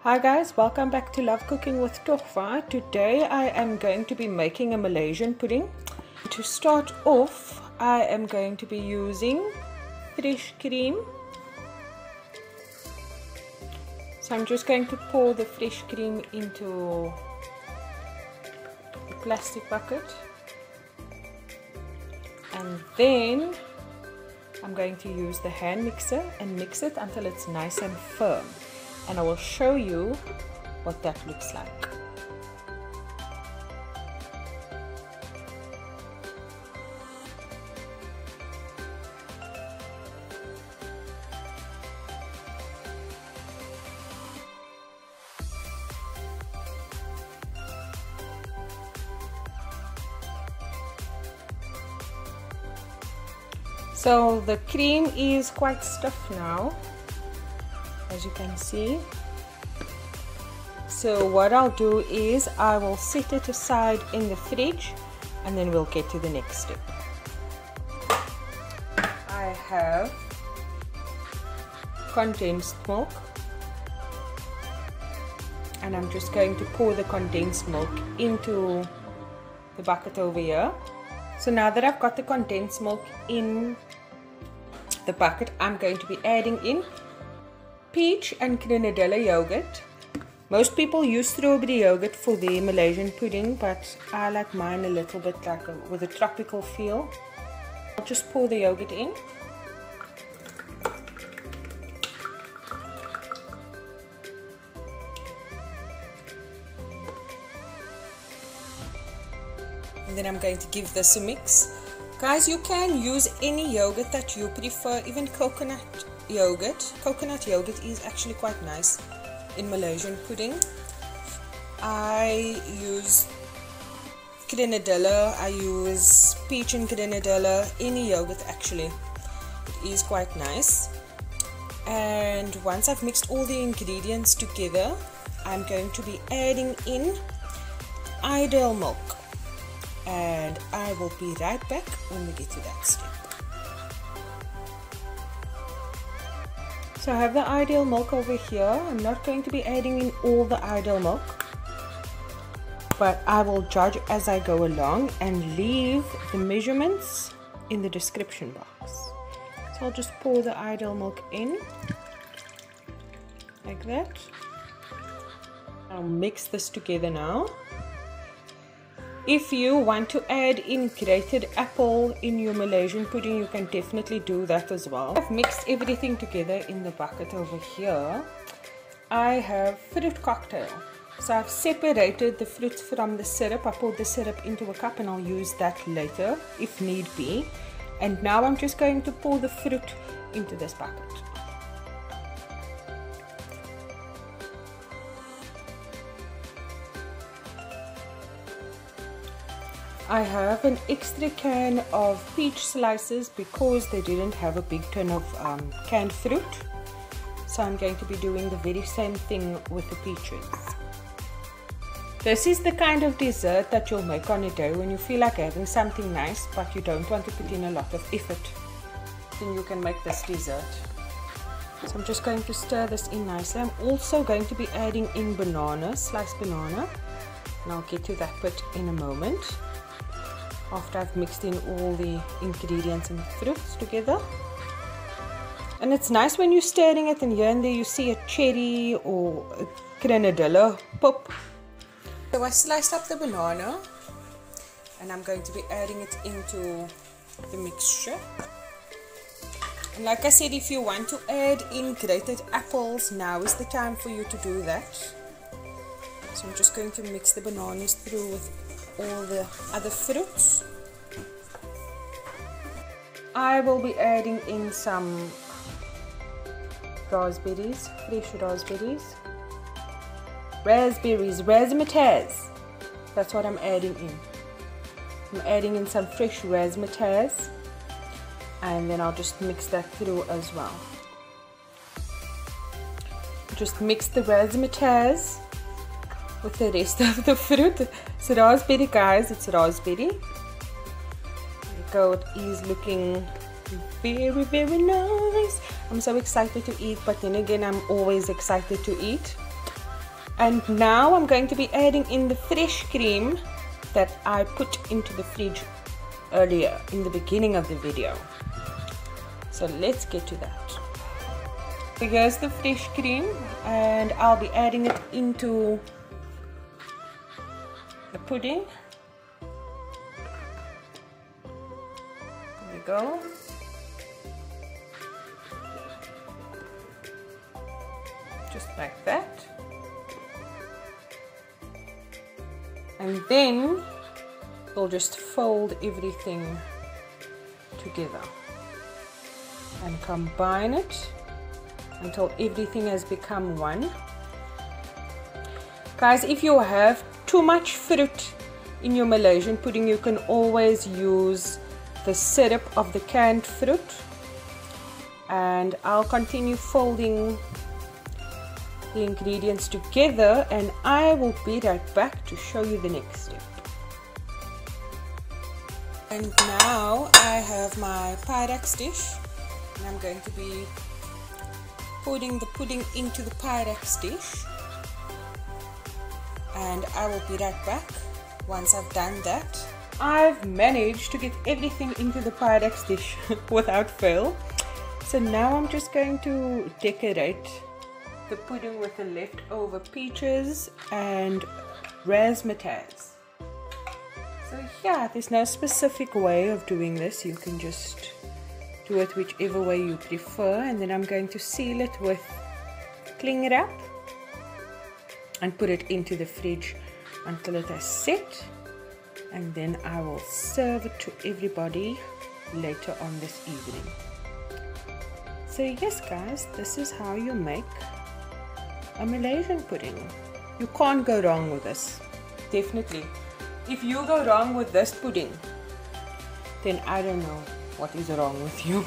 Hi guys, welcome back to Love Cooking with Toghfah. Today I am going to be making a Malaysian pudding. To start off, I am going to be using fresh cream. So I'm just going to pour the fresh cream into the plastic bucket. And then I'm going to use the hand mixer and mix it until it's nice and firm. And I will show you what that looks like. So the cream is quite stiff now, as you can see. So what I'll do is I will set it aside in the fridge and then we'll get to the next step. I have condensed milk and I'm just going to pour the condensed milk into the bucket over here. So now that I've got the condensed milk in the bucket, I'm going to be adding in peach and grenadilla yogurt. Most people use strawberry yogurt for their Malaysian pudding, but I like mine a little bit like with a tropical feel. I'll just pour the yogurt in. And then I'm going to give this a mix. Guys, you can use any yogurt that you prefer, even coconut yogurt. Coconut yogurt is actually quite nice in Malaysian pudding. I use grenadilla, I use peach and grenadilla, any yogurt actually. It is quite nice. And once I've mixed all the ingredients together, I'm going to be adding in ideal milk. And I will be right back when we get to that step. So I have the ideal milk over here. I'm not going to be adding in all the ideal milk, but I will judge as I go along and leave the measurements in the description box. So I'll just pour the ideal milk in like that. I'll mix this together now. If you want to add in grated apple in your Malaysian pudding, you can definitely do that as well. I've mixed everything together in the bucket over here. I have fruit cocktail. So I've separated the fruits from the syrup. I poured the syrup into a cup and I'll use that later if need be. And now I'm just going to pour the fruit into this bucket. I have an extra can of peach slices because they didn't have a big tin of canned fruit. So I'm going to be doing the very same thing with the peaches. This is the kind of dessert that you'll make on a day when you feel like having something nice but you don't want to put in a lot of effort. Then you can make this dessert. So I'm just going to stir this in nicely. I'm also going to be adding in banana, sliced banana. And I'll get to that bit in a moment, after I've mixed in all the ingredients and fruits together. And it's nice when you're stirring it and here and there you see a cherry or a grenadilla pop. So I sliced up the banana and I'm going to be adding it into the mixture. And like I said, if you want to add in grated apples, now is the time for you to do that. So I'm just going to mix the bananas through with all the other fruits. I will be adding in some raspberries, fresh raspberries. Razzmatazz. That's what I'm adding in. I'm adding in some fresh razzmatazz and then I'll just mix that through as well. Just mix the razzmatazz with the rest of the fruit. It's raspberry, guys, it's raspberry. There you go, it is looking very, very nice. I'm so excited to eat, but then again, I'm always excited to eat. And now I'm going to be adding in the fresh cream that I put into the fridge earlier in the beginning of the video. So let's get to that. Here's the fresh cream, and I'll be adding it into the pudding. There we go. Just like that. And then we'll just fold everything together and combine it until everything has become one. Guys, if you have too much fruit in your Malaysian pudding, you can always use the syrup of the canned fruit. And I'll continue folding the ingredients together, and I will be right back to show you the next step. And now I have my Pyrex dish, and I'm going to be putting the pudding into the Pyrex dish, and I will be right back once I've done that. I've managed to get everything into the Pyrex dish without fail. So now I'm just going to decorate the pudding with the leftover peaches and razzmatazz. So yeah, there's no specific way of doing this. You can just do it whichever way you prefer. And then I'm going to seal it with cling wrap and put it into the fridge until it has set. And then I will serve it to everybody later on this evening. So yes guys, this is how you make a Malaysian pudding. You can't go wrong with this. Definitely. If you go wrong with this pudding, then I don't know what is wrong with you.